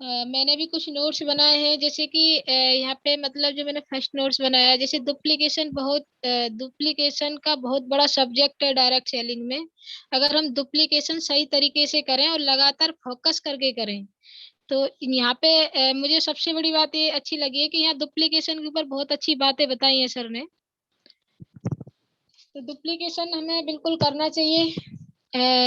मैंने भी कुछ नोट्स बनाए हैं, जैसे कि यहाँ पे मतलब जो मैंने फर्स्ट नोट्स बनाया है, जैसे डुप्लीकेशन का बहुत बड़ा सब्जेक्ट है डायरेक्ट सेलिंग में। अगर हम डुप्लीकेशन सही तरीके से करें और लगातार फोकस करके करें, तो यहाँ पे मुझे सबसे बड़ी बात ये अच्छी लगी है कि यहाँ डुप्लीकेशन के ऊपर बहुत अच्छी बातें बताई हैं सर ने। तो डुप्लीकेशन हमें बिल्कुल करना चाहिए।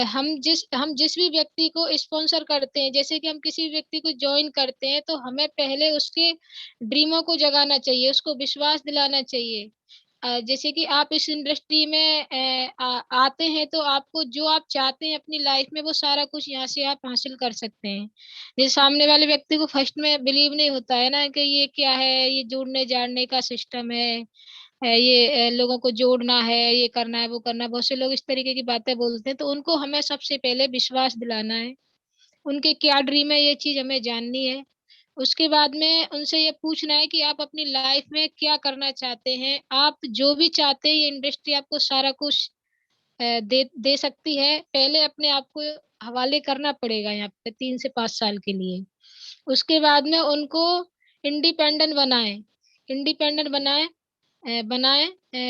हम जिस भी व्यक्ति को स्पॉन्सर करते हैं, जैसे कि हम किसी व्यक्ति को ज्वाइन करते हैं, तो हमें पहले उसके ड्रीमों को जगाना चाहिए, उसको विश्वास दिलाना चाहिए। जैसे कि आप इस इंडस्ट्री में आते हैं, तो आपको जो आप चाहते हैं अपनी लाइफ में वो सारा कुछ यहाँ से आप हासिल कर सकते हैं। जैसे सामने वाले व्यक्ति को फर्स्ट में बिलीव नहीं होता है ना कि ये क्या है, ये जोड़ने जाड़ने का सिस्टम है ये लोगों को जोड़ना है, ये करना है, वो करना है, बहुत से लोग इस तरीके की बातें बोलते हैं। तो उनको हमें सबसे पहले विश्वास दिलाना है, उनके क्या ड्रीम है ये चीज हमें जाननी है। उसके बाद में उनसे ये पूछना है कि आप अपनी लाइफ में क्या करना चाहते हैं। आप जो भी चाहते हैं ये इंडस्ट्री आपको सारा कुछ दे दे सकती है। पहले अपने आप को हवाले करना पड़ेगा यहाँ पे 3 से 5 साल के लिए। उसके बाद में उनको इंडिपेंडेंट बनाए, इंडिपेंडेंट बनाए।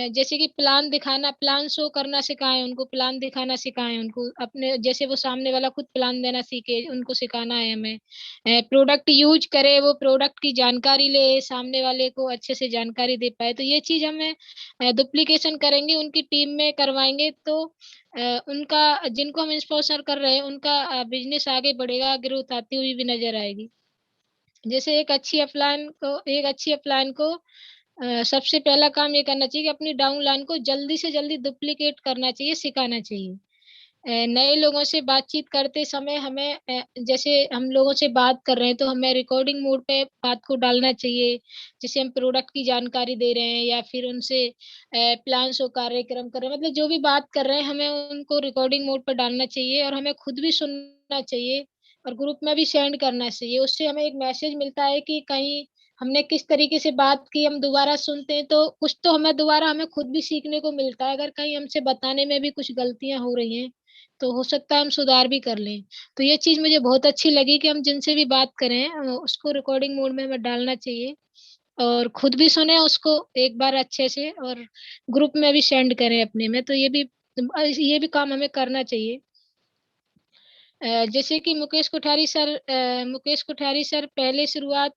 जैसे कि प्लान शो करना सिखाएं, उनको प्लान दिखाना सिखाएं, उनको अपने जैसे वो सामने वाला खुद प्लान देना सीखे, उनको सिखाना है हमें। प्रोडक्ट यूज करे, वो प्रोडक्ट की जानकारी ले, सामने वाले को अच्छे से जानकारी दे पाए। तो ये चीज हमें डुप्लीकेशन करेंगे, उनकी टीम में करवाएंगे, तो उनका जिनको हम स्पॉन्सर कर रहे हैं उनका बिजनेस आगे बढ़ेगा, ग्रोथ आती हुई भी नजर आएगी। जैसे एक अच्छी अपलाइन को सबसे पहला काम ये करना चाहिए कि अपनी डाउन लाइन को जल्दी से जल्दी डुप्लीकेट करना चाहिए, सिखाना चाहिए। नए लोगों से बातचीत करते समय हमें जैसे हम लोगों से बात कर रहे हैं तो हमें रिकॉर्डिंग मोड पे बात को डालना चाहिए। जैसे हम प्रोडक्ट की जानकारी दे रहे हैं या फिर उनसे प्लान्स और कार्यक्रम कर रहे हैं, मतलब जो भी बात कर रहे हैं हमें उनको रिकॉर्डिंग मोड पर डालना चाहिए और हमें खुद भी सुनना चाहिए और ग्रुप में भी सेंड करना चाहिए। उससे हमें एक मैसेज मिलता है कि कहीं हमने किस तरीके से बात की, हम दोबारा सुनते हैं तो कुछ तो हमें खुद भी सीखने को मिलता है। अगर कहीं हमसे बताने में भी कुछ गलतियां हो रही हैं तो हो सकता है हम सुधार भी कर लें। तो ये चीज मुझे बहुत अच्छी लगी कि हम जिनसे भी बात करें उसको रिकॉर्डिंग मोड में हमें डालना चाहिए और खुद भी सुने उसको एक बार अच्छे से, और ग्रुप में भी सेंड करें अपने में। तो ये भी काम हमें करना चाहिए। जैसे कि मुकेश कोठारी सर पहले शुरुआत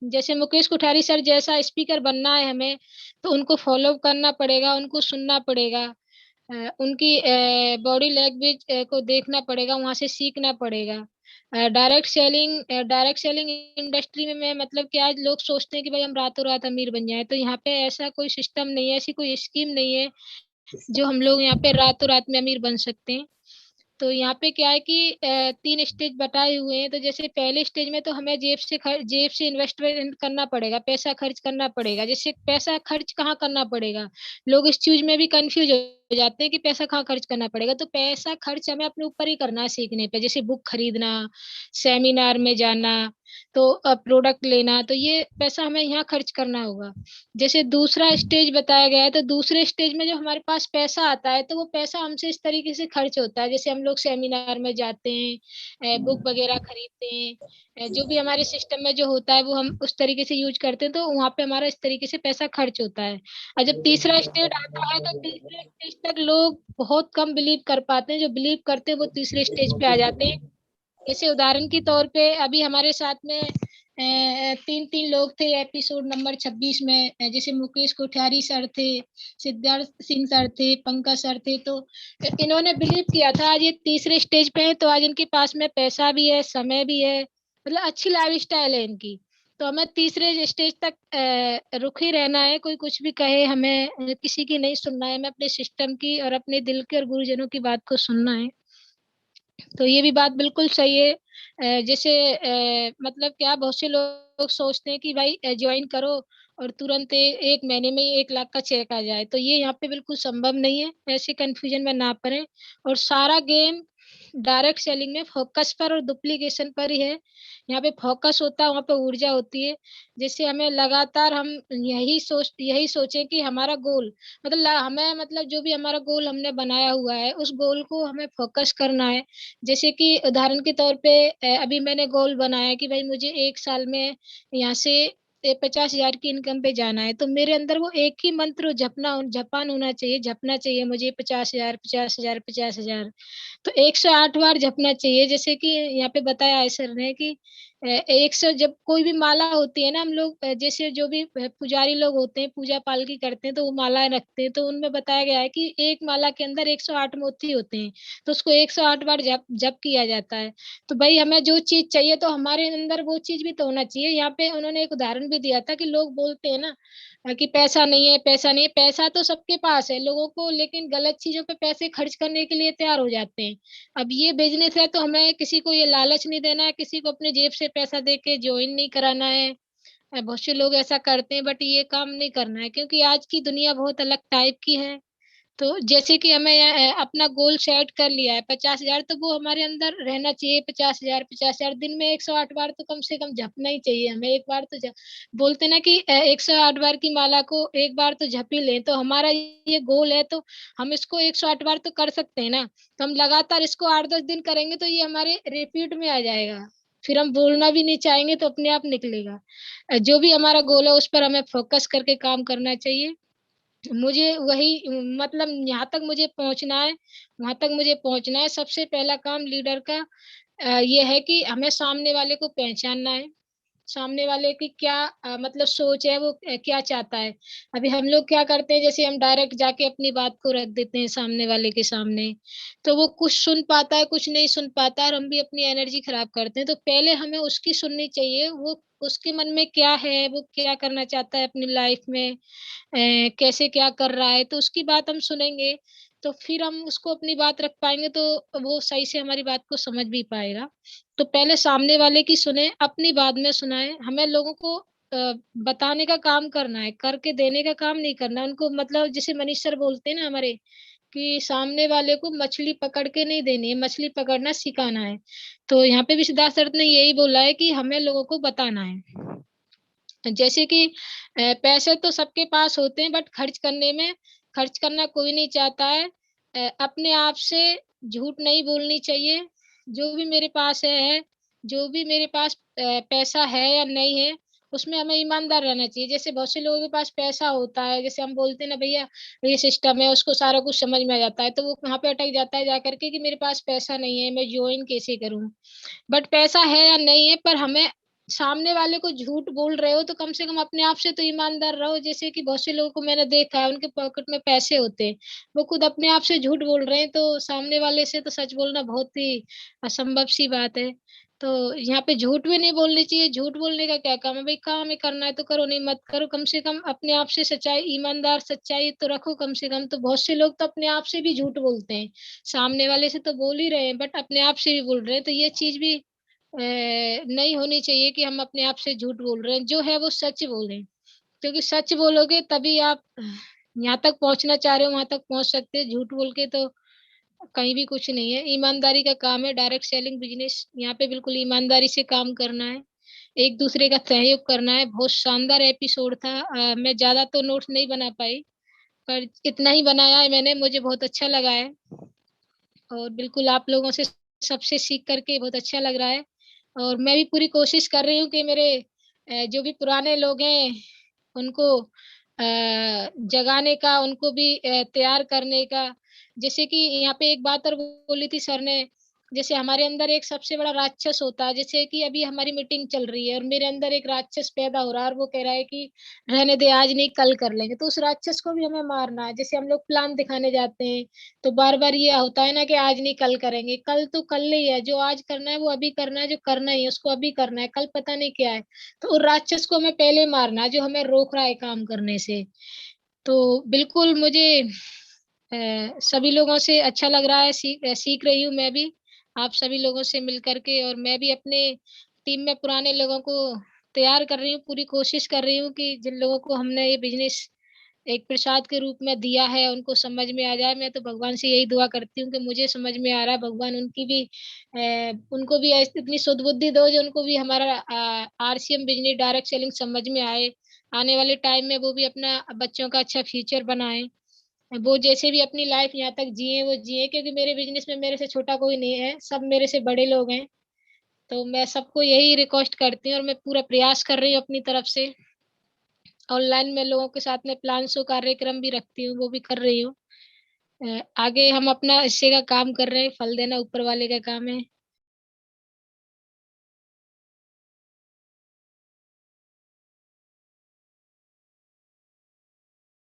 जैसे मुकेश कोठारी सर जैसा स्पीकर बनना है हमें, तो उनको फॉलो करना पड़ेगा, उनको सुनना पड़ेगा, उनकी बॉडी लैंग्वेज को देखना पड़ेगा, वहां से सीखना पड़ेगा। डायरेक्ट सेलिंग इंडस्ट्री में मैं मतलब कि आज लोग सोचते हैं कि भाई हम रातों रात अमीर बन जाए, तो यहाँ पे ऐसा कोई सिस्टम नहीं है, ऐसी कोई स्कीम नहीं है जो हम लोग यहाँ पे रातों रात में अमीर बन सकते हैं। तो यहाँ पे क्या है कि 3 स्टेज बताए हुए हैं। तो जैसे पहले स्टेज में तो हमें जेब से इन्वेस्टमेंट करना पड़ेगा, पैसा खर्च करना पड़ेगा। जैसे पैसा खर्च कहाँ करना पड़ेगा, लोग इस चीज में भी कंफ्यूज हो जाते हैं कि पैसा कहाँ खर्च करना पड़ेगा। तो पैसा खर्च हमें अपने ऊपर ही करना है सीखने पे, जैसे बुक खरीदना, सेमिनार में जाना, तो प्रोडक्ट लेना, तो ये पैसा हमें यहाँ खर्च करना होगा। जैसे दूसरा स्टेज बताया गया है, तो दूसरे स्टेज में जो हमारे पास पैसा आता है तो वो पैसा हमसे इस तरीके से खर्च होता है, जैसे हम लोग सेमिनार में जाते हैं, बुक वगैरह खरीदते हैं, जो भी हमारे सिस्टम में जो होता है वो हम उस तरीके से यूज करते हैं, तो वहां पे हमारा इस तरीके से पैसा खर्च होता है। और जब तीसरा स्टेज आता है तो तीसरे स्टेज तक लोग बहुत कम बिलीव कर पाते हैं, जो बिलीव करते हैं वो तीसरे स्टेज पे आ जाते हैं। जैसे उदाहरण के तौर पे अभी हमारे साथ में 3 3 लोग थे एपिसोड नंबर 26 में। जैसे मुकेश कोठारी सर थे, सिद्धार्थ सिंह सर थे, पंकज सर थे। तो इन्होंने बिलीव किया था, आज ये तीसरे स्टेज पे है, तो आज इनके पास में पैसा भी है, समय भी है, मतलब अच्छी लाइफ स्टाइल है इनकी। तो हमें तीसरे स्टेज तक रुक ही रहना है, कोई कुछ भी कहे हमें किसी की नहीं सुनना है, हमें अपने सिस्टम की और अपने दिल के और गुरुजनों की बात को सुनना है। तो ये भी बात बिल्कुल सही है। जैसे मतलब क्या बहुत से लोग सोचते हैं कि भाई ज्वाइन करो और तुरंत 1 महीने में ही 1 लाख का चेक आ जाए, तो ये यहाँ पे बिल्कुल संभव नहीं है। ऐसे कंफ्यूजन में ना पड़े और सारा गेम डायरेक्ट सेलिंग में फोकस पर और डुप्लीकेशन पर ही है। यहाँ पे फोकस होता है, वहाँ पे ऊर्जा होती है। जैसे हमें लगातार हम यही सोचे कि हमारा गोल, हमें जो भी हमारा गोल हमने बनाया हुआ है उस गोल को हमें फोकस करना है। जैसे कि उदाहरण के तौर पे अभी मैंने गोल बनाया कि भाई मुझे 1 साल में यहाँ से 50,000 की इनकम पे जाना है, तो मेरे अंदर वो एक ही मंत्र जपान होना चाहिए, जपना चाहिए मुझे 50,000, 50,000, 50,000। तो 108 बार जपना चाहिए। जैसे कि यहाँ पे बताया है सर ने कि 100, जब कोई भी माला होती है ना, हम लोग जैसे जो भी पुजारी लोग होते हैं, पूजा पालकी करते हैं, तो वो मालाएं रखते हैं, तो उनमें बताया गया है कि एक माला के अंदर 108 मोती होते हैं, तो उसको 108 बार जप जप किया जाता है। तो भाई हमें जो चीज चाहिए तो हमारे अंदर वो चीज भी तो होना चाहिए। यहाँ पे उन्होंने एक उदाहरण भी दिया था कि लोग बोलते हैं ना कि पैसा नहीं है, पैसा नहीं है। पैसा तो सबके पास है लोगों को, लेकिन गलत चीजों पे पैसे खर्च करने के लिए तैयार हो जाते हैं। अब ये बिजनेस है तो हमें किसी को ये लालच नहीं देना है, किसी को अपने जेब से पैसा दे के ज्वाइन नहीं कराना है। बहुत से लोग ऐसा करते हैं, बट ये काम नहीं करना है, क्योंकि आज की दुनिया बहुत अलग टाइप की है। तो जैसे कि हमें अपना गोल सेट कर लिया है 50,000, तो वो हमारे अंदर रहना चाहिए। 50,000, 50,000 दिन में 108 बार तो कम से कम जपना ही चाहिए हमें। एक बार तो बोलते ना कि 108 बार की माला को एक बार तो जप ही लें, तो हमारा ये गोल है, तो हम इसको 108 बार तो कर सकते हैं ना। तो हम लगातार इसको 8-10 दिन करेंगे तो ये हमारे रिपीट में आ जाएगा। फिर हम बोलना भी नहीं चाहेंगे तो अपने आप निकलेगा। जो भी हमारा गोल है उस पर हमें फोकस करके काम करना चाहिए। मुझे वही यहाँ तक मुझे पहुंचना है, वहां तक मुझे पहुंचना है। सबसे पहला काम लीडर का ये है कि हमें सामने वाले को पहचानना है। सामने वाले की क्या सोच है, वो क्या चाहता है। अभी हम लोग क्या करते हैं, जैसे हम डायरेक्ट जाके अपनी बात को रख देते हैं सामने वाले के सामने, तो वो कुछ सुन पाता है, कुछ नहीं सुन पाता है, और हम भी अपनी एनर्जी खराब करते हैं। तो पहले हमें उसकी सुननी चाहिए, वो उसके मन में क्या है, वो क्या करना चाहता है अपनी लाइफ में, कैसे क्या कर रहा है, तो उसकी बात हम सुनेंगे। तो फिर हम उसको अपनी बात रख पाएंगे, तो वो सही से हमारी बात को समझ भी पाएगा। तो पहले सामने वाले की सुने, अपनी बाद में सुनाए। हमें लोगों को बताने का काम करना है, करके देने का काम नहीं करना उनको। जैसे मनीष सर बोलते हैं ना हमारे, कि सामने वाले को मछली पकड़ के नहीं देनी है, मछली पकड़ना सिखाना है। तो यहाँ पे भी सिद्धार्थ सर ने यही बोला है कि हमें लोगों को बताना है। जैसे कि पैसे तो सबके पास होते हैं, बट खर्च करना कोई नहीं चाहता है। अपने आप से झूठ नहीं बोलनी चाहिए। जो भी मेरे पास है, जो भी मेरे पास पैसा है या नहीं है, उसमें हमें ईमानदार रहना चाहिए। जैसे बहुत से लोगों के पास पैसा होता है, जैसे हम बोलते हैं ना भैया ये सिस्टम है, उसको सारा कुछ समझ में आ जाता है, तो वो वहां पे अटक जाता है जाकर के कि मेरे पास पैसा नहीं है, मैं ज्वाइन कैसे करूं। बट पैसा है या नहीं है, पर हमें सामने वाले को झूठ बोल रहे हो तो कम से कम अपने आप से तो ईमानदार रहो। जैसे कि बहुत से लोगों को मैंने देखा है, उनके पॉकेट में पैसे होते हैं, वो खुद अपने आप से झूठ बोल रहे हैं, तो सामने वाले से तो सच बोलना बहुत ही असंभव सी बात है। तो यहाँ पे झूठ भी नहीं बोलनी चाहिए। झूठ बोलने का क्या काम है भाई, काम है करना है तो करो, नहीं मत करो। कम से कम अपने आप से सच्चाई, ईमानदार सच्चाई तो रखो कम से कम। तो बहुत से लोग तो अपने आप से भी झूठ बोलते हैं, सामने वाले से तो बोल ही रहे हैं बट अपने आप से भी बोल रहे हैं। तो ये चीज भी नहीं होनी चाहिए कि हम अपने आप से झूठ बोल रहे हैं। जो है वो सच बोलें, क्योंकि सच बोलोगे तभी आप यहाँ तक पहुंचना चाह रहे हो वहां तक पहुंच सकते हैं। झूठ बोल के तो कहीं भी कुछ नहीं है। ईमानदारी का काम है डायरेक्ट सेलिंग बिजनेस। यहाँ पे बिल्कुल ईमानदारी से काम करना है, एक दूसरे का सहयोग करना है। बहुत शानदार एपिसोड था। मैं ज्यादा तो नोट्स नहीं बना पाई, पर इतना ही बनाया है मैंने, मुझे बहुत अच्छा लगा है। और बिल्कुल आप लोगों से सबसे सीख करके बहुत अच्छा लग रहा है। और मैं भी पूरी कोशिश कर रही हूँ कि मेरे जो भी पुराने लोग हैं उनको जगाने का, उनको भी तैयार करने का। जैसे कि यहाँ पे एक बात और बोली थी सर ने, जैसे हमारे अंदर एक सबसे बड़ा राक्षस होता है। जैसे कि अभी हमारी मीटिंग चल रही है और मेरे अंदर एक राक्षस पैदा हो रहा है, और वो कह रहा है कि रहने दे, आज नहीं कल कर लेंगे। तो उस राक्षस को भी हमें मारना है। जैसे हम लोग प्लान दिखाने जाते हैं तो बार बार ये होता है ना कि आज नहीं कल करेंगे। कल तो कल ही है, जो आज करना है वो अभी करना है, जो करना ही है उसको अभी करना है, कल पता नहीं क्या है। तो उस राक्षस को हमें पहले मारना है जो हमें रोक रहा है काम करने से। तो बिल्कुल मुझे सभी लोगों से अच्छा लग रहा है, सीख रही हूँ मैं भी आप सभी लोगों से मिल करके। और मैं भी अपने टीम में पुराने लोगों को तैयार कर रही हूँ, पूरी कोशिश कर रही हूँ कि जिन लोगों को हमने ये बिजनेस एक प्रसाद के रूप में दिया है, उनको समझ में आ जाए। मैं तो भगवान से यही दुआ करती हूँ कि मुझे समझ में आ रहा है, भगवान उनकी भी उनको भी ऐस इतनी सुध-बुद्धि दो जो उनको भी हमारा आरसीएम बिज़नेस डायरेक्ट सेलिंग समझ में आए। आने वाले टाइम में वो भी अपना बच्चों का अच्छा फ्यूचर बनाएँ। वो जैसे भी अपनी लाइफ़ यहाँ तक जिए वो जिए, क्योंकि मेरे बिज़नेस में मेरे से छोटा कोई नहीं है, सब मेरे से बड़े लोग हैं। तो मैं सबको यही रिक्वेस्ट करती हूँ और मैं पूरा प्रयास कर रही हूँ अपनी तरफ से। ऑनलाइन में लोगों के साथ में प्लान शो कार्यक्रम भी रखती हूँ, वो भी कर रही हूँ। आगे हम अपना हिस्से का काम कर रहे हैं, फल देना ऊपर वाले का काम है।